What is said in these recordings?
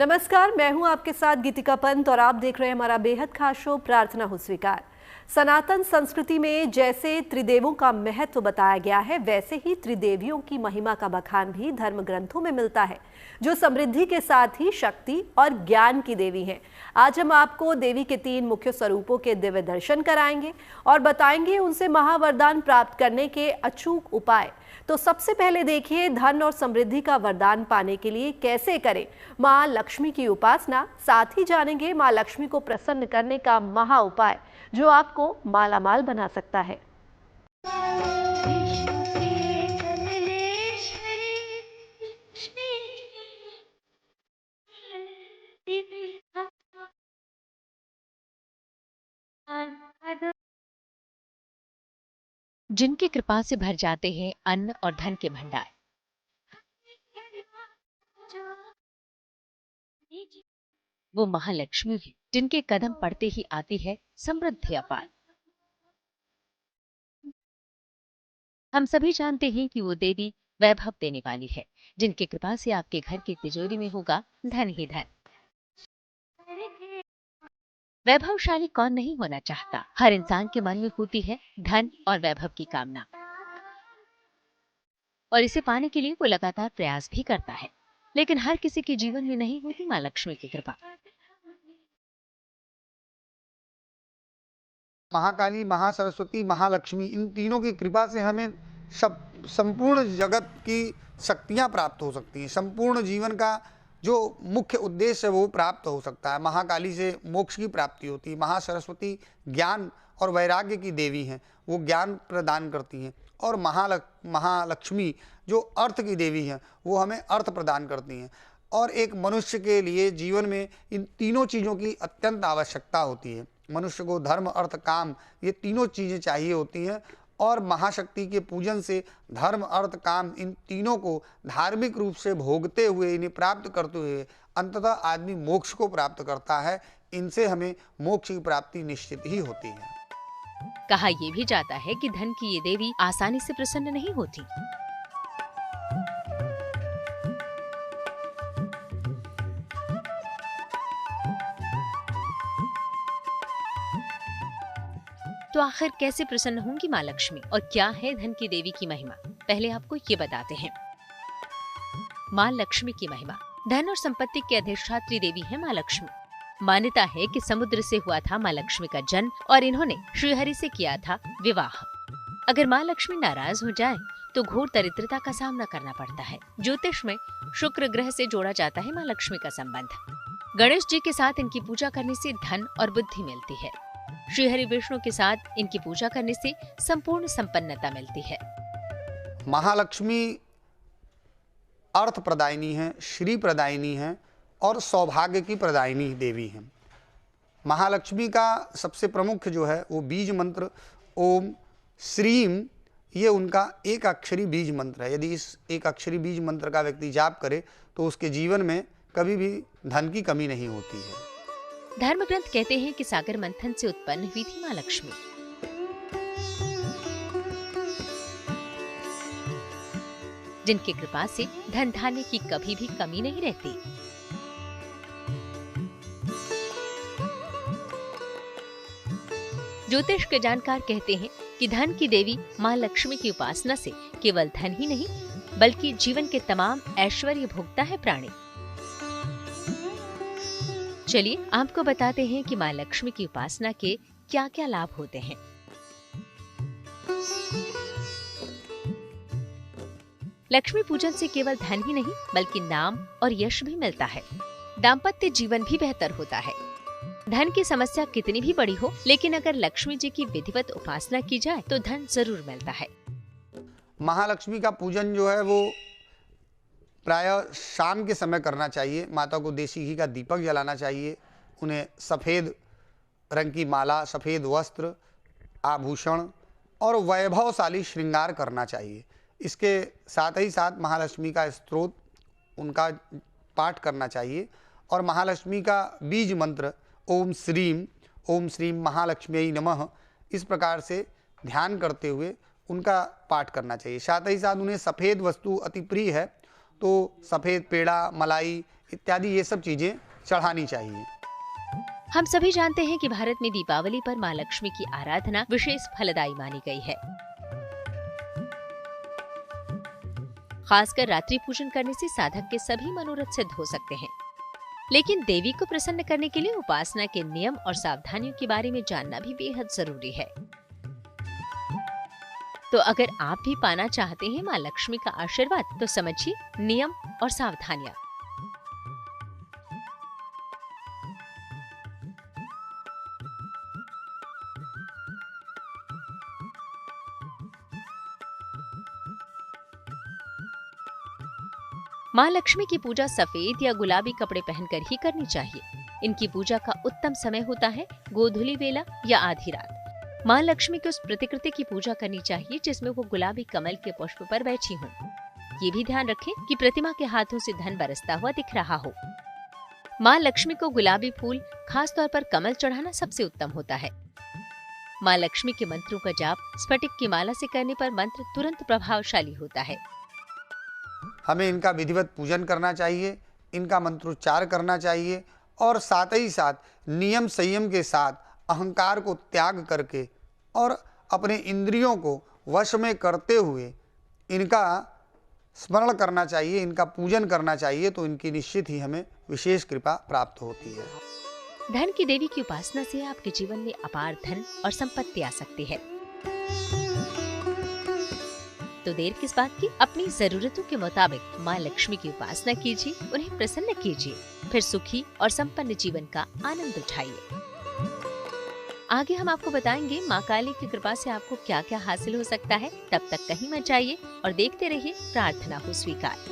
नमस्कार, मैं हूं आपके साथ गीतिका पंत और आप देख रहे हैं हमारा बेहद खास शो प्रार्थना हो स्वीकार। सनातन संस्कृति में जैसे त्रिदेवों का महत्व बताया गया है, वैसे ही त्रिदेवियों की महिमा का बखान भी धर्म ग्रंथों में मिलता है, जो समृद्धि के साथ ही शक्ति और ज्ञान की देवी हैं। आज हम आपको देवी के 3 मुख्य स्वरूपों के दिव्य दर्शन कराएंगे और बताएंगे उनसे महावरदान प्राप्त करने के अचूक उपाय। तो सबसे पहले देखिए, धन और समृद्धि का वरदान पाने के लिए कैसे करें मां लक्ष्मी की उपासना। साथ ही जानेंगे मां लक्ष्मी को प्रसन्न करने का महा उपाय जो आपको मालामाल बना सकता है। जिनकी कृपा से भर जाते हैं अन्न और धन के भंडार, वो महालक्ष्मी है, जिनके कदम पड़ते ही आती है समृद्धि अपार। हम सभी जानते हैं कि वो देवी वैभव देने वाली है, जिनकी कृपा से आपके घर की तिजोरी में होगा धन ही धन। वैभवशाली कौन नहीं होना चाहता, हर इंसान के मन में होती है धन और वैभव की कामना, और इसे पाने के लिए वो लगातार प्रयास भी करता है। लेकिन हर किसी के जीवन में नहीं होती मां लक्ष्मी की कृपा। महाकाली, महासरस्वती, महालक्ष्मी, इन तीनों की कृपा से हमें सब संपूर्ण जगत की शक्तियां प्राप्त हो सकती हैं। संपूर्ण जीवन का जो मुख्य उद्देश्य है वो प्राप्त हो सकता है। महाकाली से मोक्ष की प्राप्ति होती है। महासरस्वती ज्ञान और वैराग्य की देवी हैं, वो ज्ञान प्रदान करती हैं। और महालक्ष्मी जो अर्थ की देवी हैं, वो हमें अर्थ प्रदान करती हैं। और एक मनुष्य के लिए जीवन में इन तीनों चीज़ों की अत्यंत आवश्यकता होती है। मनुष्य को धर्म, अर्थ, काम, ये तीनों चीज़ें चाहिए होती हैं। और महाशक्ति के पूजन से धर्म, अर्थ, काम, इन तीनों को धार्मिक रूप से भोगते हुए, इन्हें प्राप्त करते हुए अंततः आदमी मोक्ष को प्राप्त करता है। इनसे हमें मोक्ष की प्राप्ति निश्चित ही होती है। कहा यह भी जाता है कि धन की ये देवी आसानी से प्रसन्न नहीं होती। तो आखिर कैसे प्रसन्न होंगी मां लक्ष्मी और क्या है धन की देवी की महिमा, पहले आपको ये बताते हैं। मां लक्ष्मी की महिमा। धन और संपत्ति के अधिष्ठात्री देवी है मां लक्ष्मी। मान्यता है कि समुद्र से हुआ था मां लक्ष्मी का जन्म और इन्होंने श्रीहरि से किया था विवाह। अगर मां लक्ष्मी नाराज हो जाए तो घोर दरिद्रता का सामना करना पड़ता है। ज्योतिष में शुक्र ग्रह से जोड़ा जाता है मां लक्ष्मी का संबंध। गणेश जी के साथ इनकी पूजा करने से धन और बुद्धि मिलती है। श्रीहरि विष्णु के साथ इनकी पूजा करने से संपूर्ण संपन्नता मिलती है। महालक्ष्मी अर्थ प्रदायिनी है, श्री प्रदायिनी है और सौभाग्य की प्रदायिनी देवी है। महालक्ष्मी का सबसे प्रमुख जो है वो बीज मंत्र ओम श्रीम, ये उनका एक अक्षरी बीज मंत्र है। यदि इस एक अक्षरी बीज मंत्र का व्यक्ति जाप करे तो उसके जीवन में कभी भी धन की कमी नहीं होती है। धर्म ग्रंथ कहते हैं कि सागर मंथन से उत्पन्न हुई थी मां लक्ष्मी। जिनकी कृपा से धन धान्य की कभी भी कमी नहीं रहती। ज्योतिष के जानकार कहते हैं कि धन की देवी मां लक्ष्मी की उपासना से केवल धन ही नहीं बल्कि जीवन के तमाम ऐश्वर्य भोगता है प्राणी। चलिए आपको बताते हैं कि मां लक्ष्मी की उपासना के क्या क्या लाभ होते हैं। लक्ष्मी पूजन से केवल धन ही नहीं बल्कि नाम और यश भी मिलता है। दाम्पत्य जीवन भी बेहतर होता है। धन की समस्या कितनी भी बड़ी हो, लेकिन अगर लक्ष्मी जी की विधिवत उपासना की जाए तो धन जरूर मिलता है। महालक्ष्मी का पूजन जो है वो प्रायः शाम के समय करना चाहिए। माता को देसी घी का दीपक जलाना चाहिए। उन्हें सफ़ेद रंग की माला, सफ़ेद वस्त्र, आभूषण और वैभवशाली श्रृंगार करना चाहिए। इसके साथ ही साथ महालक्ष्मी का स्तोत्र उनका पाठ करना चाहिए। और महालक्ष्मी का बीज मंत्र ओम श्रीम महालक्ष्मी नमः, इस प्रकार से ध्यान करते हुए उनका पाठ करना चाहिए। साथ ही साथ उन्हें सफ़ेद वस्तु अति प्रिय है, तो सफ़ेद पेड़ा, मलाई इत्यादि ये सब चीज़ें चढ़ानी चाहिए। हम सभी जानते हैं कि भारत में दीपावली पर माँ लक्ष्मी की आराधना विशेष फलदायी मानी गई है। खासकर रात्रि पूजन करने से साधक के सभी मनोरथ सिद्ध हो सकते हैं। लेकिन देवी को प्रसन्न करने के लिए उपासना के नियम और सावधानियों के बारे में जानना भी बेहद जरूरी है। तो अगर आप भी पाना चाहते हैं माँ लक्ष्मी का आशीर्वाद, तो समझिए नियम और सावधानियां। माँ लक्ष्मी की पूजा सफेद या गुलाबी कपड़े पहनकर ही करनी चाहिए। इनकी पूजा का उत्तम समय होता है गोधूली बेला या आधी रात। माँ लक्ष्मी की उस प्रतिकृति की पूजा करनी चाहिए जिसमें वो गुलाबी कमल के पुष्प पर बैठी हों। ये भी ध्यान रखें कि प्रतिमा के हाथों से धन बरसता हुआ दिख रहा हो। माँ लक्ष्मी को गुलाबी फूल, खास तौर पर कमल चढ़ाना सबसे उत्तम होता है। माँ लक्ष्मी के मंत्रों का जाप स्फटिक की माला से करने पर मंत्र तुरंत प्रभावशाली होता है। हमें इनका विधिवत पूजन करना चाहिए, इनका मंत्रोच्चार करना चाहिए और साथ ही साथ नियम संयम के साथ अहंकार को त्याग करके और अपने इंद्रियों को वश में करते हुए इनका स्मरण करना चाहिए, इनका पूजन करना चाहिए। तो इनकी निश्चित ही हमें विशेष कृपा प्राप्त होती है। धन की देवी की उपासना से आपके जीवन में अपार धन और संपत्ति आ सकती है। तो देर किस बात की, अपनी जरूरतों के मुताबिक माँ लक्ष्मी की उपासना कीजिए, उन्हें प्रसन्न कीजिए, फिर सुखी और संपन्न जीवन का आनंद उठाइए। आगे हम आपको बताएंगे माँ काली की कृपा से आपको क्या क्या हासिल हो सकता है। तब तक कहीं मत जाइए और देखते रहिए प्रार्थना हो स्वीकार।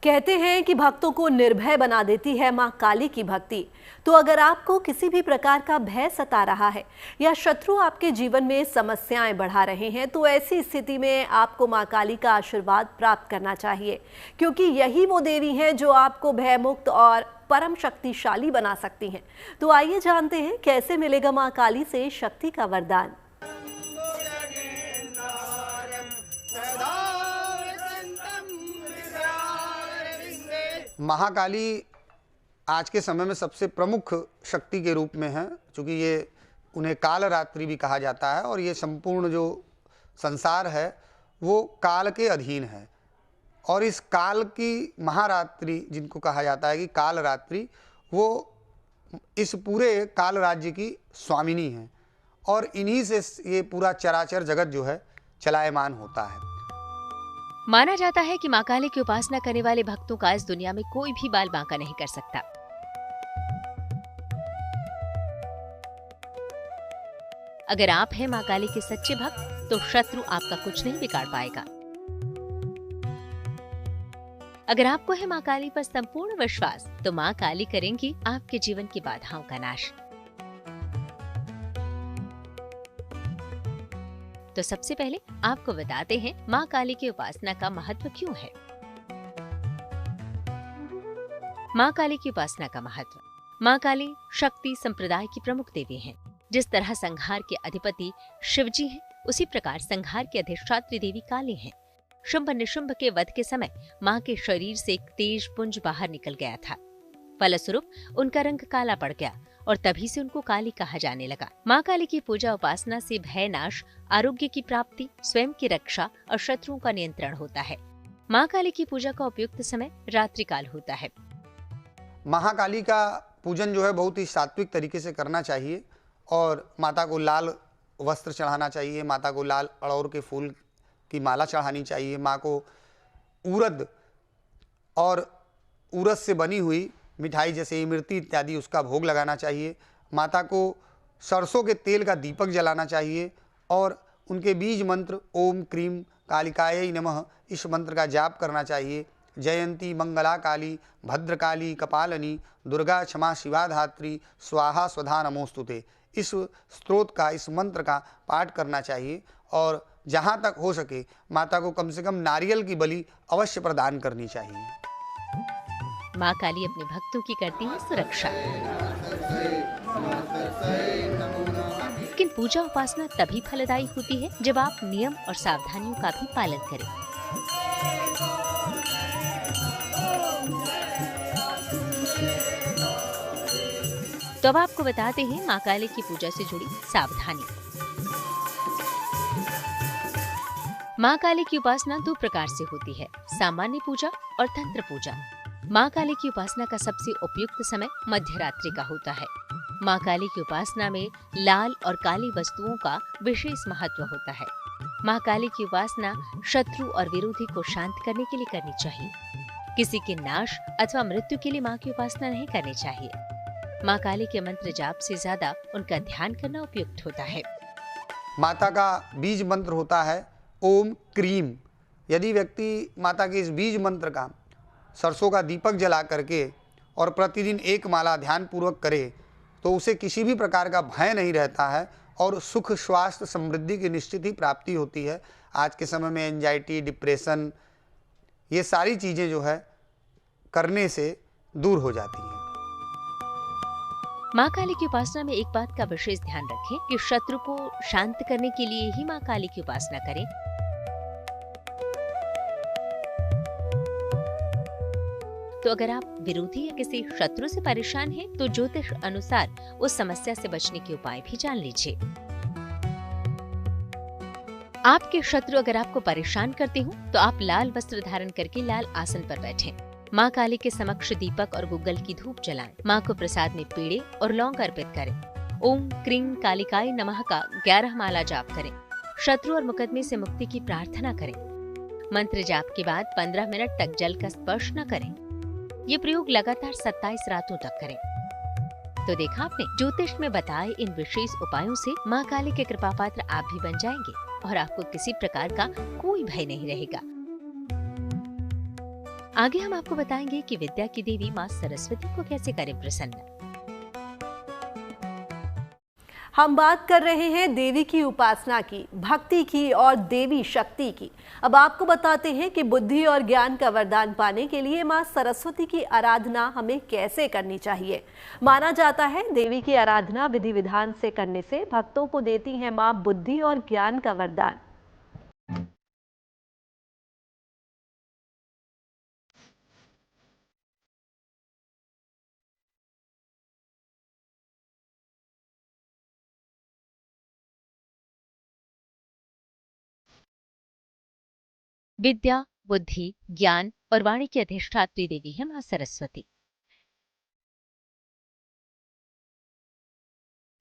कहते हैं कि भक्तों को निर्भय बना देती है मां काली की भक्ति। तो अगर आपको किसी भी प्रकार का भय सता रहा है या शत्रु आपके जीवन में समस्याएं बढ़ा रहे हैं, तो ऐसी स्थिति में आपको मां काली का आशीर्वाद प्राप्त करना चाहिए, क्योंकि यही वो देवी हैं जो आपको भयमुक्त और परम शक्तिशाली बना सकती हैं। तो आइए जानते हैं कैसे मिलेगा मां काली से शक्ति का वरदान। महाकाली आज के समय में सबसे प्रमुख शक्ति के रूप में है, क्योंकि ये उन्हें कालरात्रि भी कहा जाता है और ये संपूर्ण जो संसार है वो काल के अधीन है। और इस काल की महारात्रि जिनको कहा जाता है कि कालरात्रि, वो इस पूरे काल राज्य की स्वामिनी है और इन्हीं से ये पूरा चराचर जगत जो है चलायमान होता है। माना जाता है कि माँ काली की उपासना करने वाले भक्तों का इस दुनिया में कोई भी बाल बांका नहीं कर सकता। अगर आप हैं माँ काली के सच्चे भक्त, तो शत्रु आपका कुछ नहीं बिगाड़ पाएगा। अगर आपको है माँ काली पर संपूर्ण विश्वास, तो माँ काली करेंगी आपके जीवन की बाधाओं का नाश। तो सबसे पहले आपको बताते हैं माँ काली की उपासना का महत्व क्यों है। माँ काली की उपासना का महत्व। माँ काली शक्ति संप्रदाय की प्रमुख देवी हैं। जिस तरह संहार के अधिपति शिवजी हैं, उसी प्रकार संहार की अधिष्ठात्री देवी काली हैं। शुंभ निशुंभ के वध के समय माँ के शरीर से एक तेज पुंज बाहर निकल गया था। फलस्वरूप उनका रंग काला पड़ गया और तभी से उनको काली कहा जाने लगा। माँ काली की पूजा उपासना से भय नाश, आरोग्य की प्राप्ति, स्वयं की रक्षा और शत्रुओं का नियंत्रण होता है। माँ काली की पूजा का उपयुक्त समय रात्रि काल होता है। महाकाली का पूजन जो है बहुत ही सात्विक तरीके से करना चाहिए और माता को लाल वस्त्र चढ़ाना चाहिए, माता को लाल अड़ौर के फूल की माला चढ़ानी चाहिए, माँ को उड़द और उड़द से बनी हुई मिठाई जैसे इमरती इत्यादि उसका भोग लगाना चाहिए। माता को सरसों के तेल का दीपक जलाना चाहिए और उनके बीज मंत्र ओम क्रीम कालिकायै नमः इस मंत्र का जाप करना चाहिए। जयंती मंगला काली भद्रकाली कपालनी दुर्गा क्षमा शिवा धात्री स्वाहा स्वधा नमोस्तुते, इस स्तोत्र का, इस मंत्र का पाठ करना चाहिए और जहाँ तक हो सके माता को कम से कम नारियल की बलि अवश्य प्रदान करनी चाहिए। माँ काली अपने भक्तों की करती है सुरक्षा। लेकिन पूजा उपासना तभी फलदायी होती है जब आप नियम और सावधानियों का भी पालन करें। तो अब आपको बताते हैं मां काली की पूजा से जुड़ी सावधानी। मां काली की उपासना दो प्रकार से होती है, सामान्य पूजा और तंत्र पूजा। मां काली की उपासना का सबसे उपयुक्त समय मध्य रात्रि का होता है। मां काली की उपासना में लाल और काली वस्तुओं का विशेष महत्व होता है। मां काली की उपासना शत्रु और विरोधी को शांत करने के लिए करनी चाहिए। किसी के नाश अथवा मृत्यु के लिए मां की उपासना नहीं करनी चाहिए। मां काली के मंत्र जाप से ज्यादा उनका ध्यान करना उपयुक्त होता है। माता का बीज मंत्र होता है ओम क्रीम। यदि व्यक्ति माता के इस बीज मंत्र का सरसों का दीपक जला करके और प्रतिदिन एक माला ध्यान पूर्वक करे तो उसे किसी भी प्रकार का भय नहीं रहता है और सुख, स्वास्थ्य, समृद्धि की निश्चित ही प्राप्ति होती है। आज के समय में एंजाइटी, डिप्रेशन, ये सारी चीज़ें जो है करने से दूर हो जाती हैं। मां काली की उपासना में एक बात का विशेष ध्यान रखें कि शत्रु को शांत करने के लिए ही मां काली की उपासना करें। तो अगर आप विरोधी या किसी शत्रु से परेशान हैं, तो ज्योतिष अनुसार उस समस्या से बचने के उपाय भी जान लीजिए। आपके शत्रु अगर आपको परेशान करते हो तो आप लाल वस्त्र धारण करके लाल आसन पर बैठें। मां काली के समक्ष दीपक और गुग्गल की धूप जलाएं। मां को प्रसाद में पेड़े और लौंग अर्पित करें। ओम क्रीं कालिकाय नमः का 11 माला जाप करें। शत्रु और मुकदमे से मुक्ति की प्रार्थना करें। मंत्र जाप के बाद 15 मिनट तक जल का स्पर्श न करें। ये प्रयोग लगातार 27 रातों तक करें। तो देखा आपने, ज्योतिष में बताए इन विशेष उपायों से मां काली के कृपा पात्र आप भी बन जाएंगे और आपको किसी प्रकार का कोई भय नहीं रहेगा। आगे हम आपको बताएंगे कि विद्या की देवी मां सरस्वती को कैसे करें प्रसन्न। हम बात कर रहे हैं देवी की उपासना की, भक्ति की और देवी शक्ति की। अब आपको बताते हैं कि बुद्धि और ज्ञान का वरदान पाने के लिए मां सरस्वती की आराधना हमें कैसे करनी चाहिए। माना जाता है देवी की आराधना विधि विधान से करने से भक्तों को देती है मां बुद्धि और ज्ञान का वरदान। विद्या, बुद्धि, ज्ञान और वाणी की अधिष्ठात्री देवी है मां सरस्वती।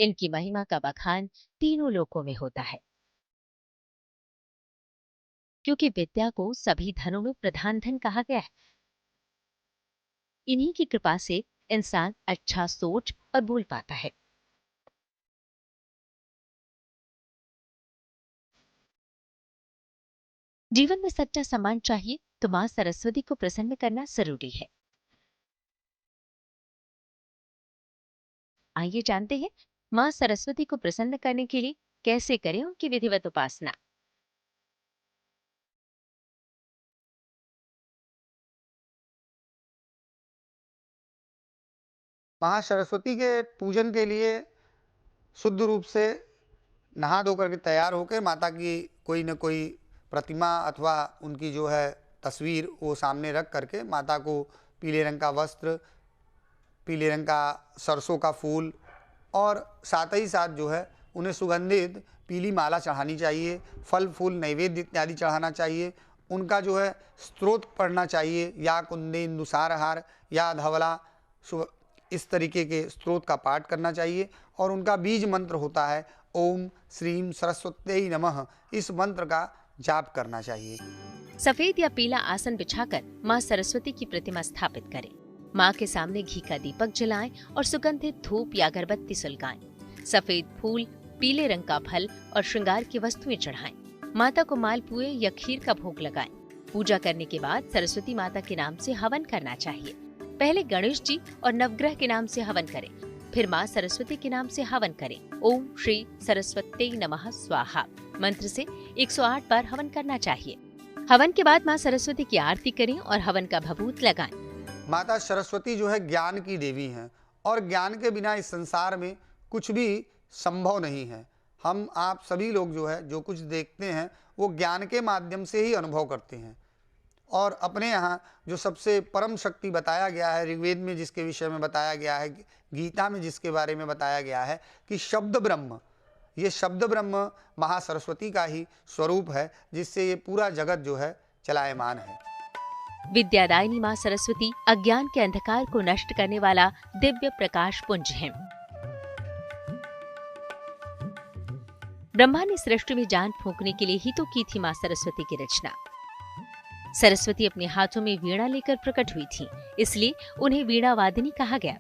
इनकी महिमा का बखान तीनों लोकों में होता है, क्योंकि विद्या को सभी धनों में प्रधान धन कहा गया है। इन्हीं की कृपा से इंसान अच्छा सोच और बोल पाता है। जीवन में सच्चा सम्मान चाहिए तो मां सरस्वती को प्रसन्न करना जरूरी है। आइए जानते हैं मां सरस्वती को प्रसन्न करने के लिए कैसे करें उनकी विधिवत उपासना। महासरस्वती के पूजन के लिए शुद्ध रूप से नहा धो करके तैयार होकर माता की कोई न कोई प्रतिमा अथवा उनकी जो है तस्वीर वो सामने रख करके माता को पीले रंग का वस्त्र, पीले रंग का सरसों का फूल और साथ ही साथ जो है उन्हें सुगंधित पीली माला चढ़ानी चाहिए। फल फूल नैवेद्य इत्यादि चढ़ाना चाहिए। उनका जो है स्तोत्र पढ़ना चाहिए, या कुंदेन्दुसारहार या धवला, इस तरीके के स्तोत्र का पाठ करना चाहिए। और उनका बीज मंत्र होता है ओम श्रीम सरस्वत्यै नमः। इस मंत्र का जाप करना चाहिए। सफेद या पीला आसन बिछाकर मां सरस्वती की प्रतिमा स्थापित करें। मां के सामने घी का दीपक जलाएं और सुगंधित धूप या अगरबत्ती सुलगाएं। सफेद फूल, पीले रंग का फल और श्रृंगार की वस्तुएं चढ़ाएं। माता को मालपुए या खीर का भोग लगाएं। पूजा करने के बाद सरस्वती माता के नाम से हवन करना चाहिए। पहले गणेश जी और नवग्रह के नाम से हवन करें, फिर मां सरस्वती के नाम से हवन करें। ओम श्री सरस्वत्यै नमः स्वाहा मंत्र से 108 बार हवन करना चाहिए। हवन के बाद मां सरस्वती की आरती करें और हवन का भभूत लगाएं। माता सरस्वती जो है ज्ञान की देवी हैं और ज्ञान के बिना इस संसार में कुछ भी संभव नहीं है। हम आप सभी लोग जो है जो कुछ देखते हैं वो ज्ञान के माध्यम से ही अनुभव करते हैं और अपने यहाँ जो सबसे परम शक्ति बताया गया है ऋग्वेद में, जिसके विषय में बताया गया है, गीता में जिसके बारे में बताया गया है कि शब्द ब्रह्म, ये शब्द ब्रह्म महासरस्वती का ही स्वरूप है, जिससे ये पूरा जगत जो है चलायमान है। विद्यादायिनी माँ सरस्वती अज्ञान के अंधकार को नष्ट करने वाला दिव्य प्रकाश पुंज है। ब्रह्मा ने सृष्टि में जान फूंकने के लिए ही तो की थी माँ सरस्वती की रचना। सरस्वती अपने हाथों में वीणा लेकर प्रकट हुई थी, इसलिए उन्हें वीणा वादिनी कहा गया।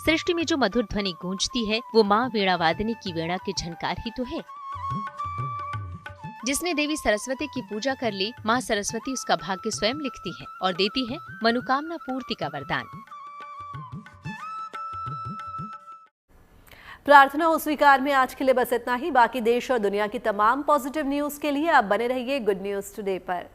सृष्टि में जो मधुर ध्वनि गूंजती है वो माँ वीणा वादिनी की वीणा के झनकार ही तो है। जिसने देवी सरस्वती की पूजा कर ली, माँ सरस्वती उसका भाग्य स्वयं लिखती है और देती है मनोकामना पूर्ति का वरदान। प्रार्थना हो स्वीकार में आज के लिए बस इतना ही। बाकी देश और दुनिया की तमाम पॉजिटिव न्यूज के लिए आप बने रहिए गुड न्यूज टुडे पर।